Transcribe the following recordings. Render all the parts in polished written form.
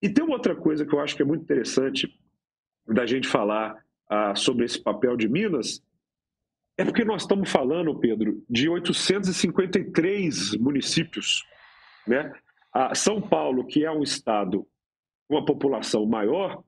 E tem uma outra coisa que eu acho que é muito interessante da gente falar sobre esse papel de Minas, é porque nós estamos falando, Pedro, de 853 municípios, né? São Paulo, que é um estado com uma população maior,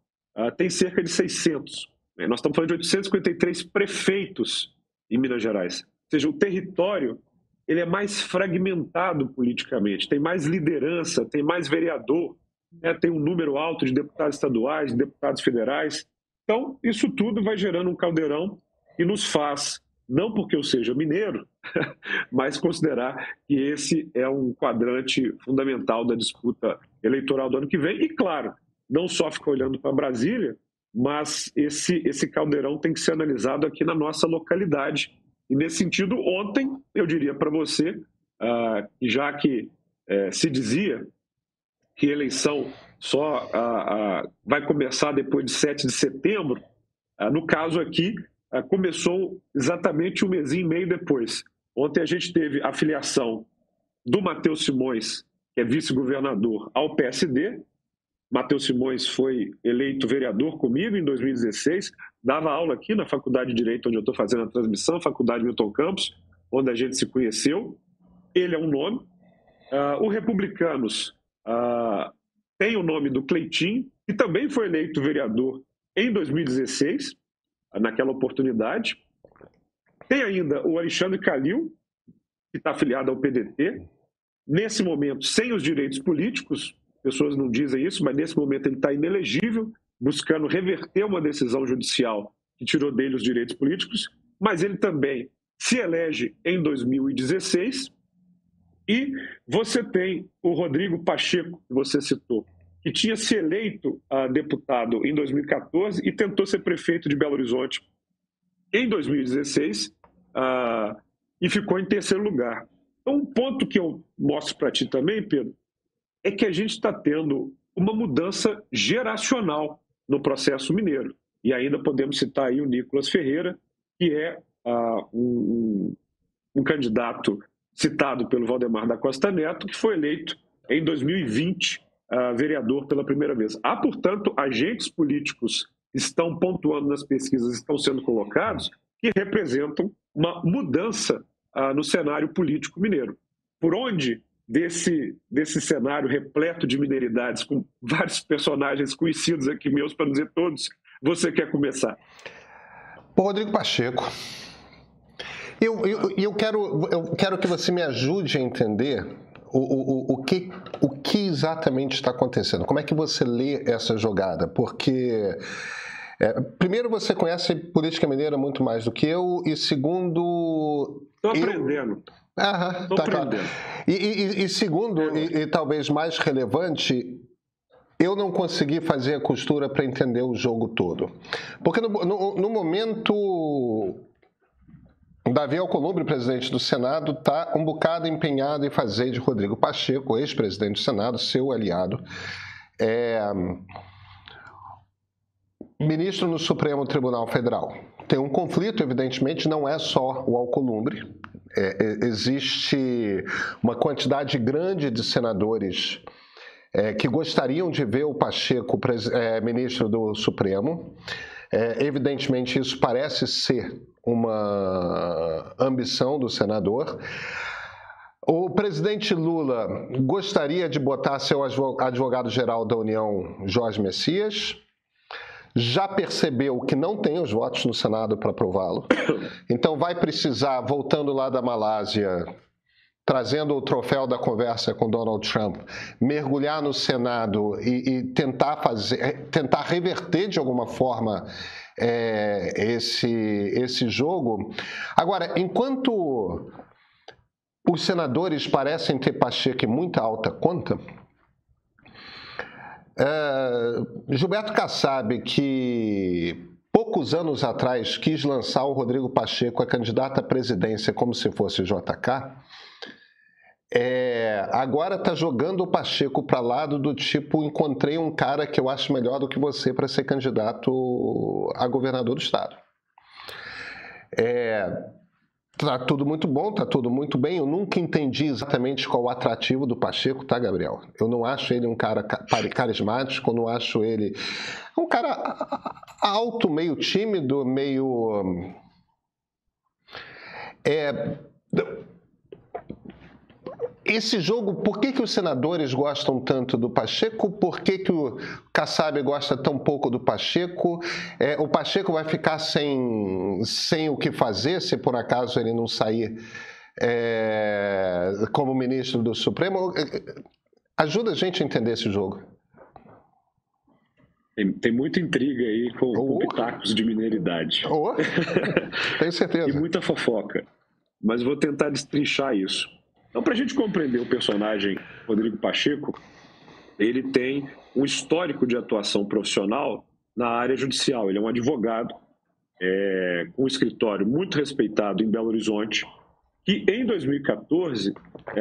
tem cerca de 600. Né? Nós estamos falando de 853 prefeitos em Minas Gerais. Ou seja, o território ele é mais fragmentado politicamente, tem mais liderança, tem mais vereador, né? Tem um número alto de deputados estaduais, de deputados federais. Então, isso tudo vai gerando um caldeirão e nos faz, não porque eu seja mineiro, mas considerar que esse é um quadrante fundamental da disputa eleitoral do ano que vem. E, claro, não só ficar olhando para Brasília, mas esse caldeirão tem que ser analisado aqui na nossa localidade. E, nesse sentido, ontem, eu diria para você, já que se dizia que a eleição só vai começar depois de 7 de setembro, no caso aqui, começou exatamente um mesinho e meio depois. Ontem a gente teve a filiação do Matheus Simões, que é vice-governador, ao PSD. Matheus Simões foi eleito vereador comigo em 2016, dava aula aqui na Faculdade de Direito, onde eu estou fazendo a transmissão, Faculdade Milton Campos, onde a gente se conheceu. Ele é um nome. O Republicanos tem o nome do Cleitinho, que também foi eleito vereador em 2016, naquela oportunidade. Tem ainda o Alexandre Calil, que está afiliado ao PDT, nesse momento sem os direitos políticos, pessoas não dizem isso, mas nesse momento ele está inelegível, buscando reverter uma decisão judicial que tirou dele os direitos políticos, mas ele também se elege em 2016. E você tem o Rodrigo Pacheco, que você citou, que tinha se eleito deputado em 2014 e tentou ser prefeito de Belo Horizonte em 2016 e ficou em terceiro lugar. Então, um ponto que eu mostro para ti também, Pedro, é que a gente está tendo uma mudança geracional no processo mineiro. E ainda podemos citar aí o Nicolas Ferreira, que é um candidato citado pelo Valdemar da Costa Neto, que foi eleito em 2020 vereador pela primeira vez. Portanto, agentes políticos estão pontuando nas pesquisas, estão sendo colocados, que representam uma mudança no cenário político mineiro. Por onde desse cenário repleto de mineiridades, com vários personagens conhecidos aqui meus, para não dizer todos, você quer começar? Rodrigo Pacheco. Eu quero que você me ajude a entender o que exatamente está acontecendo. Como é que você lê essa jogada? Porque, primeiro, você conhece política mineira muito mais do que eu, e segundo... Estou aprendendo. Tá claro. E segundo, e talvez mais relevante, eu não consegui fazer a costura para entender o jogo todo. Porque no momento... Davi Alcolumbre, presidente do Senado, está um bocado empenhado em fazer de Rodrigo Pacheco, ex-presidente do Senado, seu aliado, ministro no Supremo Tribunal Federal. Tem um conflito, evidentemente, não é só o Alcolumbre. Existe uma quantidade grande de senadores que gostariam de ver o Pacheco ministro do Supremo. Evidentemente, isso parece ser uma ambição do senador. O presidente Lula gostaria de botar seu advogado-geral da União, Jorge Messias. Já percebeu que não tem os votos no Senado para aprová-lo. Então vai precisar, voltando lá da Malásia, trazendo o troféu da conversa com Donald Trump, mergulhar no Senado e tentar reverter de alguma forma esse jogo. Agora, enquanto os senadores parecem ter Pacheco em muita alta conta, Gilberto Kassab, que poucos anos atrás quis lançar o Rodrigo Pacheco a candidato à presidência como se fosse o JK, agora está jogando o Pacheco para lado do tipo, encontrei um cara que eu acho melhor do que você para ser candidato a governador do estado. Tá tudo muito bom, tá tudo muito bem. Eu nunca entendi exatamente qual o atrativo do Pacheco, tá, Gabriel? Eu não acho ele um cara carismático, eu não acho ele um cara alto, meio tímido, meio... Esse jogo, por que os senadores gostam tanto do Pacheco? Por que o Kassab gosta tão pouco do Pacheco? O Pacheco vai ficar sem o que fazer se por acaso ele não sair como ministro do Supremo? Ajuda a gente a entender esse jogo. Tem muita intriga aí com pitacos de mineiridade. Tenho certeza. E muita fofoca. Mas vou tentar destrinchar isso. Então, para a gente compreender o personagem Rodrigo Pacheco, ele tem um histórico de atuação profissional na área judicial. Ele é um advogado com um escritório muito respeitado em Belo Horizonte, que em 2014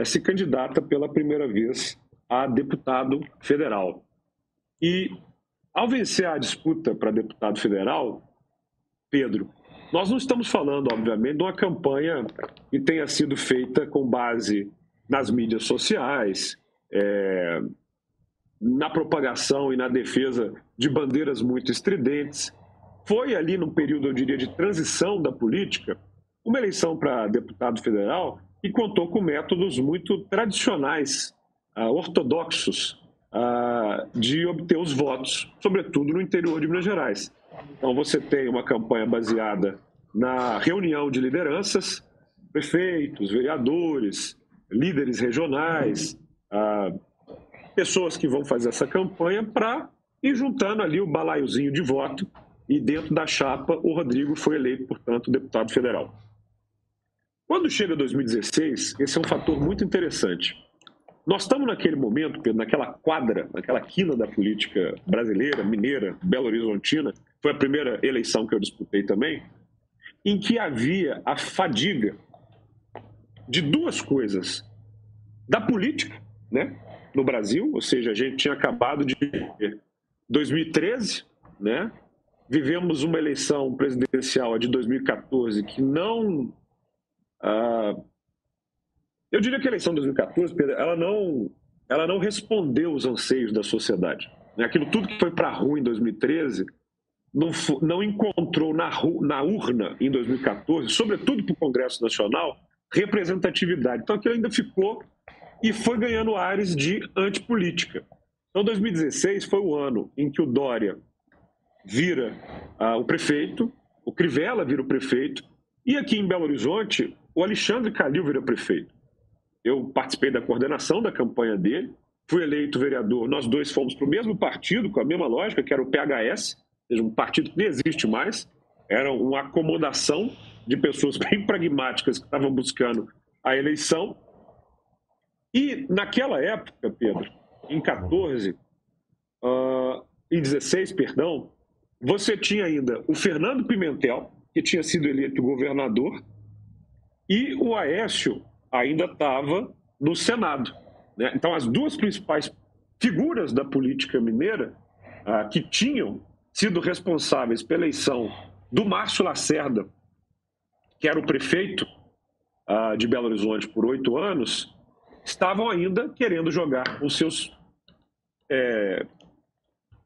se candidata pela primeira vez a deputado federal. E ao vencer a disputa para deputado federal, Pedro, nós não estamos falando, obviamente, de uma campanha que tenha sido feita com base nas mídias sociais, na propagação e na defesa de bandeiras muito estridentes. Foi ali num período, eu diria, de transição da política, uma eleição para deputado federal que contou com métodos muito tradicionais, ortodoxos, de obter os votos, sobretudo no interior de Minas Gerais. Então, você tem uma campanha baseada na reunião de lideranças, prefeitos, vereadores, líderes regionais, pessoas que vão fazer essa campanha para ir juntando ali o balaiozinho de voto, e dentro da chapa o Rodrigo foi eleito, portanto, deputado federal. Quando chega 2016, esse é um fator muito interessante. Nós estamos naquele momento, Pedro, naquela quadra, naquela quina da política brasileira, mineira, belo-horizontina, foi a primeira eleição que eu disputei também, em que havia a fadiga de duas coisas. Da política, né, no Brasil, ou seja, a gente tinha acabado de 2013, né, vivemos uma eleição presidencial de 2014 que não... Eu diria que a eleição de 2014, Pedro, ela não respondeu aos anseios da sociedade. Aquilo tudo que foi para a rua em 2013 não encontrou na urna em 2014, sobretudo para o Congresso Nacional, representatividade. Então aquilo ainda ficou e foi ganhando ares de antipolítica. Então 2016 foi o ano em que o Dória vira o prefeito, o Crivella vira o prefeito, e aqui em Belo Horizonte o Alexandre Calil vira prefeito. Eu participei da coordenação da campanha dele, fui eleito vereador, nós dois fomos para o mesmo partido, com a mesma lógica, que era o PHS, ou seja, um partido que nem existe mais, era uma acomodação de pessoas bem pragmáticas que estavam buscando a eleição. E naquela época, Pedro, em 16, perdão, você tinha ainda o Fernando Pimentel, que tinha sido eleito governador, e o Aécio ainda estava no Senado, né? Então, as duas principais figuras da política mineira que tinham sido responsáveis pela eleição do Márcio Lacerda, que era o prefeito de Belo Horizonte por 8 anos, estavam ainda querendo jogar os seus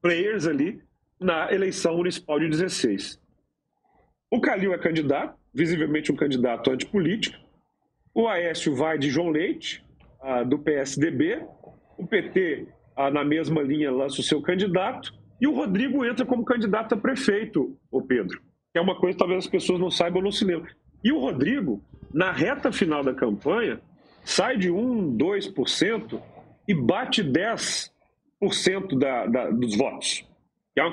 players ali na eleição municipal de 16. O Calil é candidato, visivelmente um candidato antipolítico. O Aécio vai de João Leite, do PSDB. O PT, na mesma linha, lança o seu candidato. E o Rodrigo entra como candidato a prefeito, o Pedro. Que é uma coisa que talvez as pessoas não saibam ou não se lembram. E o Rodrigo, na reta final da campanha, sai de 1%, 2% e bate 10% dos votos. Que é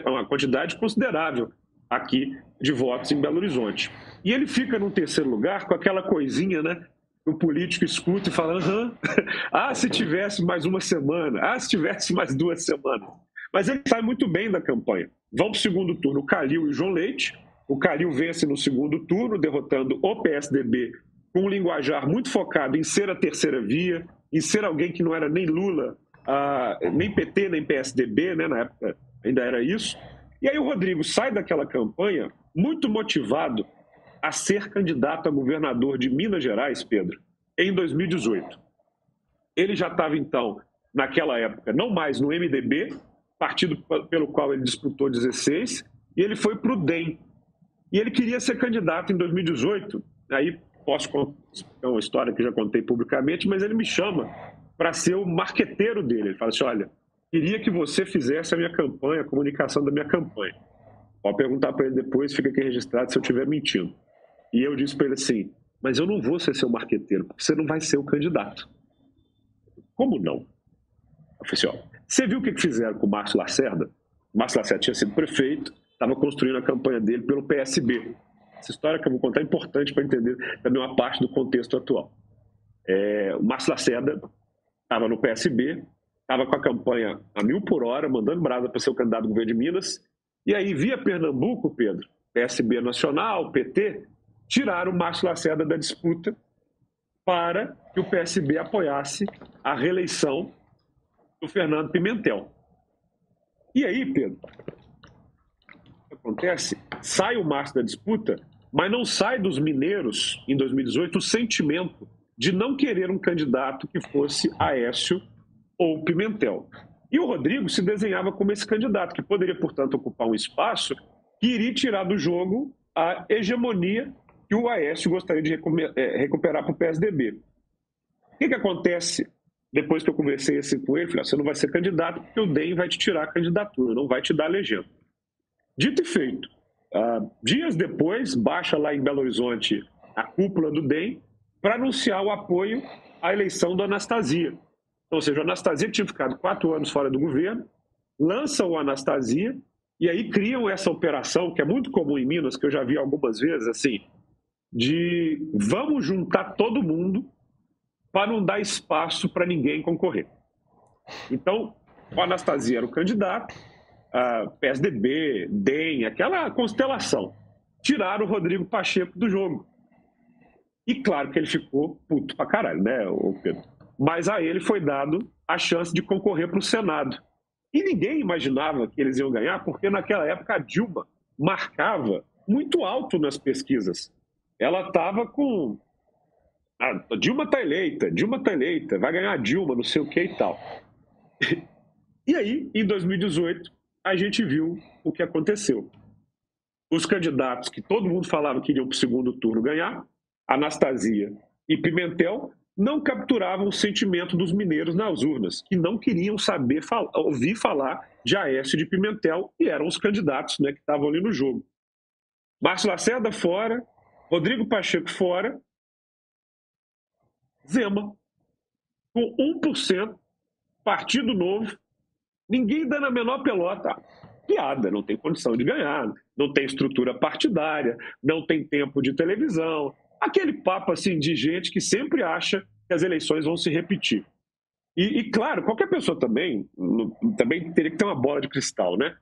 uma quantidade considerável aqui de votos em Belo Horizonte. E ele fica no terceiro lugar com aquela coisinha, né? O político escuta e fala, se tivesse mais uma semana, se tivesse mais 2 semanas. Mas ele sai muito bem da campanha. Vão para o segundo turno o Calil e o João Leite. O Calil vence no segundo turno, derrotando o PSDB com um linguajar muito focado em ser a terceira via, em ser alguém que não era nem Lula, nem PT, nem PSDB, né? Na época ainda era isso. E aí o Rodrigo sai daquela campanha muito motivado a ser candidato a governador de Minas Gerais, Pedro, em 2018. Ele já estava, então, naquela época, não mais no MDB, partido pelo qual ele disputou 16, e ele foi para o DEM. E ele queria ser candidato em 2018, aí posso contar uma história que já contei publicamente, mas ele me chama para ser o marqueteiro dele. Ele fala assim, olha, queria que você fizesse a minha campanha, a comunicação da minha campanha. Pode perguntar para ele depois, fica aqui registrado se eu estiver mentindo. E eu disse para ele assim, mas eu não vou ser seu marqueteiro, porque você não vai ser o candidato. Como não? Eu falei assim, ó, você viu o que fizeram com o Márcio Lacerda? O Márcio Lacerda tinha sido prefeito, estava construindo a campanha dele pelo PSB. Essa história que eu vou contar é importante para entender também uma parte do contexto atual. O Márcio Lacerda estava no PSB, estava com a campanha a 1000 por hora, mandando brasa para ser o candidato do governo de Minas, e aí via Pernambuco, Pedro, PSB nacional, PT, tiraram o Márcio Lacerda da disputa para que o PSB apoiasse a reeleição do Fernando Pimentel. E aí, Pedro, o que acontece? Sai o Márcio da disputa, mas não sai dos mineiros, em 2018, o sentimento de não querer um candidato que fosse Aécio ou Pimentel. E o Rodrigo se desenhava como esse candidato, que poderia, portanto, ocupar um espaço que iria tirar do jogo a hegemonia que o Aécio gostaria de recuperar para o PSDB. O que acontece depois que eu conversei assim com ele? Falei, você não vai ser candidato porque o DEM vai te tirar a candidatura, não vai te dar a legenda. Dito e feito, dias depois, baixa lá em Belo Horizonte a cúpula do DEM para anunciar o apoio à eleição do Anastasia. Ou seja, o Anastasia tinha ficado 4 anos fora do governo, lançam o Anastasia e aí criam essa operação, que é muito comum em Minas, que eu já vi algumas vezes, assim, de vamos juntar todo mundo para não dar espaço para ninguém concorrer. Então, o Anastasia era o candidato, PSDB, DEM, aquela constelação. Tiraram o Rodrigo Pacheco do jogo. E claro que ele ficou puto pra caralho, né, Pedro? Mas a ele foi dado a chance de concorrer para o Senado. E ninguém imaginava que eles iam ganhar, porque naquela época a Dilma marcava muito alto nas pesquisas. Ela estava com... A Dilma está eleita, vai ganhar a Dilma, não sei o que e tal. E aí, em 2018, a gente viu o que aconteceu. Os candidatos que todo mundo falava que iriam para o segundo turno ganhar, Anastasia e Pimentel, não capturavam o sentimento dos mineiros nas urnas, que não queriam ouvir falar de Aécio e de Pimentel, e eram os candidatos, né, que estavam ali no jogo. Márcio Lacerda fora, Rodrigo Pacheco fora, Zema, com 1%, Partido Novo, ninguém dando a menor pelota. Piada, não tem condição de ganhar, não tem estrutura partidária, não tem tempo de televisão. Aquele papo assim de gente que sempre acha que as eleições vão se repetir. E claro, qualquer pessoa também teria que ter uma bola de cristal, né?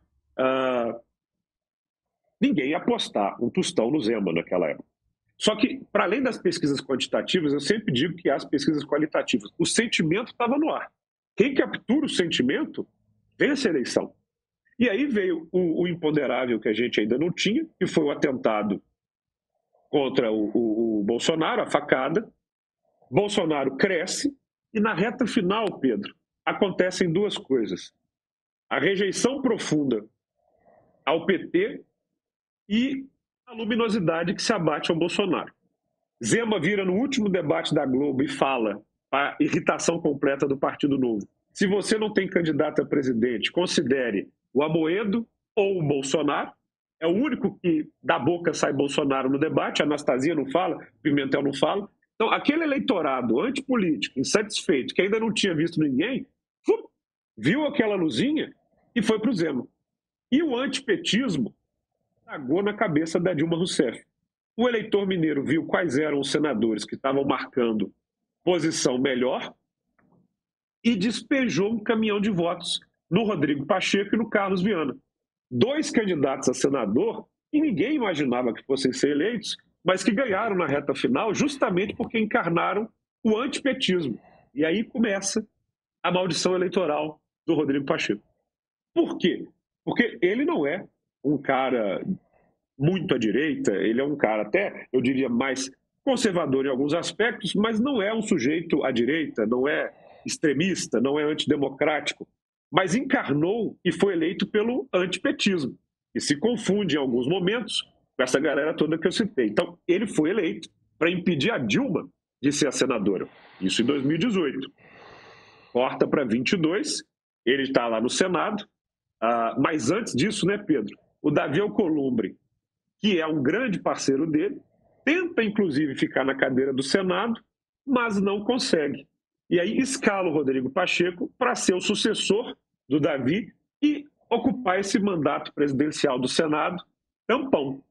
Ninguém ia apostar um tostão no Zema naquela época. Só que, para além das pesquisas quantitativas, eu sempre digo que há as pesquisas qualitativas. O sentimento estava no ar. Quem captura o sentimento vence a eleição. E aí veio o imponderável que a gente ainda não tinha, que foi o atentado contra o Bolsonaro, a facada. Bolsonaro cresce e na reta final, Pedro, acontecem 2 coisas. A rejeição profunda ao PT e a luminosidade que se abate ao Bolsonaro. Zema vira no último debate da Globo e fala, a irritação completa do Partido Novo, se você não tem candidato a presidente, considere o Amoedo ou o Bolsonaro. É o único que da boca sai Bolsonaro no debate, a Anastasia não fala, Pimentel não fala. Então, aquele eleitorado antipolítico, insatisfeito, que ainda não tinha visto ninguém, viu aquela luzinha e foi para o Zema. E o antipetismo tragou na cabeça da Dilma Rousseff. O eleitor mineiro viu quais eram os senadores que estavam marcando posição melhor e despejou um caminhão de votos no Rodrigo Pacheco e no Carlos Viana. 2 candidatos a senador, e ninguém imaginava que fossem ser eleitos, mas que ganharam na reta final justamente porque encarnaram o antipetismo. E aí começa a maldição eleitoral do Rodrigo Pacheco. Por quê? Porque ele não é um cara muito à direita, ele é um cara até, eu diria, mais conservador em alguns aspectos, mas não é um sujeito à direita, não é extremista, não é antidemocrático, mas encarnou e foi eleito pelo antipetismo, e se confunde em alguns momentos com essa galera toda que eu citei. Então, ele foi eleito para impedir a Dilma de ser a senadora, isso em 2018. Corta para 22, ele está lá no Senado, mas antes disso, né, Pedro, o Davi Alcolumbre, que é um grande parceiro dele, tenta, inclusive, ficar na cadeira do Senado, mas não consegue. E aí escala o Rodrigo Pacheco para ser o sucessor do Davi e ocupar esse mandato presidencial do Senado, tampão.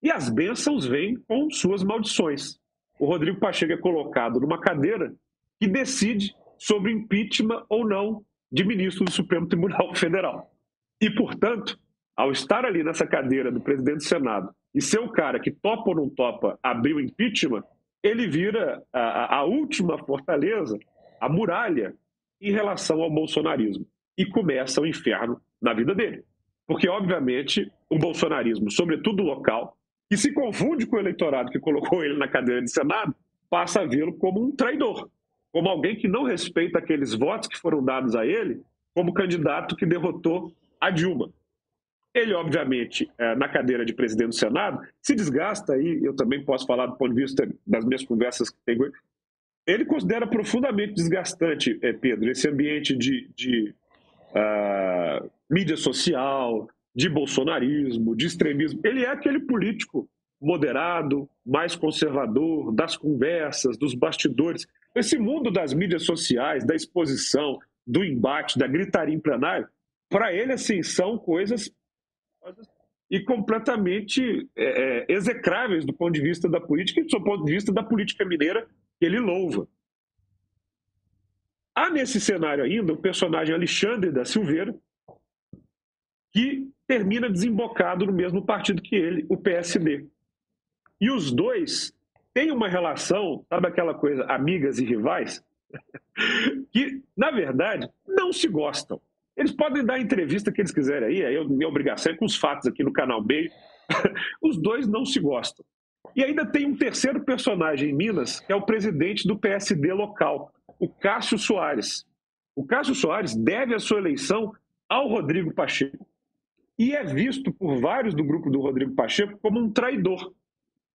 E as bênçãos vêm com suas maldições. O Rodrigo Pacheco é colocado numa cadeira que decide sobre impeachment ou não de ministro do Supremo Tribunal Federal. E, portanto, ao estar ali nessa cadeira do presidente do Senado e ser o cara que topa ou não topa abrir o impeachment, ele vira a última fortaleza, a muralha, em relação ao bolsonarismo. E começa o inferno na vida dele. Porque, obviamente, o bolsonarismo, sobretudo local, que se confunde com o eleitorado que colocou ele na cadeira de Senado, passa a vê-lo como um traidor, como alguém que não respeita aqueles votos que foram dados a ele como candidato que derrotou a Dilma. Ele, obviamente, na cadeira de presidente do Senado, se desgasta, aí eu também posso falar do ponto de vista das minhas conversas que tenho. Ele considera profundamente desgastante, Pedro, esse ambiente de mídia social, de bolsonarismo, de extremismo. Ele é aquele político moderado, mais conservador, das conversas, dos bastidores. Esse mundo das mídias sociais, da exposição, do embate, da gritaria em plenário, para ele, assim, são coisas e completamente execráveis do ponto de vista da política e do ponto de vista da política mineira que ele louva. Há nesse cenário ainda o personagem Alexandre da Silveira, que termina desembocado no mesmo partido que ele, o PSD. E os dois têm uma relação, sabe aquela coisa, amigas e rivais, que, na verdade, não se gostam. Eles podem dar a entrevista que eles quiserem aí, minha obrigação é com os fatos aqui no Canal B. Os dois não se gostam. E ainda tem um terceiro personagem em Minas, que é o presidente do PSD local, o Cássio Soares. O Cássio Soares deve a sua eleição ao Rodrigo Pacheco e é visto por vários do grupo do Rodrigo Pacheco como um traidor,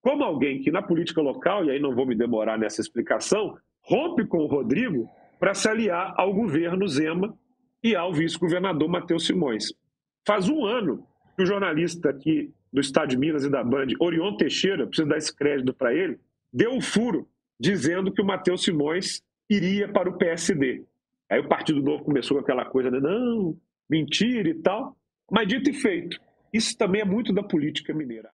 como alguém que na política local, e aí não vou me demorar nessa explicação, rompe com o Rodrigo para se aliar ao governo Zema e ao vice-governador Matheus Simões. Faz um ano que o jornalista aqui do Estado de Minas e da Band, Orion Teixeira, preciso dar esse crédito para ele, deu um furo dizendo que o Matheus Simões iria para o PSD. Aí o Partido Novo começou com aquela coisa, né? Não, mentira e tal. Mas dito e feito, isso também é muito da política mineira.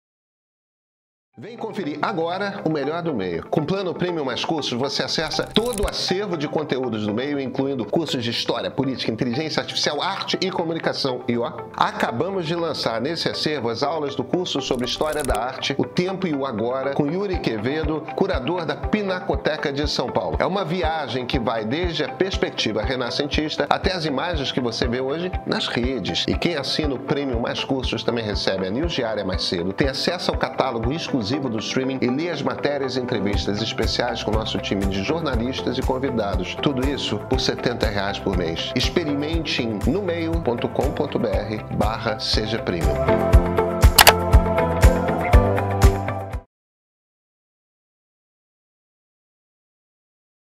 Vem conferir agora o melhor do meio. Com Plano Premium mais cursos, você acessa todo o acervo de conteúdos do meio, incluindo cursos de História, Política, Inteligência Artificial, Arte e Comunicação. E acabamos de lançar nesse acervo as aulas do curso sobre História da Arte, o Tempo e o Agora, com Yuri Quevedo, curador da Pinacoteca de São Paulo. É uma viagem que vai desde a perspectiva renascentista até as imagens que você vê hoje nas redes. E quem assina o Premium mais cursos também recebe a news diária mais cedo, tem acesso ao catálogo exclusivo do streaming e lê as matérias e entrevistas especiais com o nosso time de jornalistas e convidados. Tudo isso por R$ 70 por mês. Experimente em nomeio.com.br/seja premium.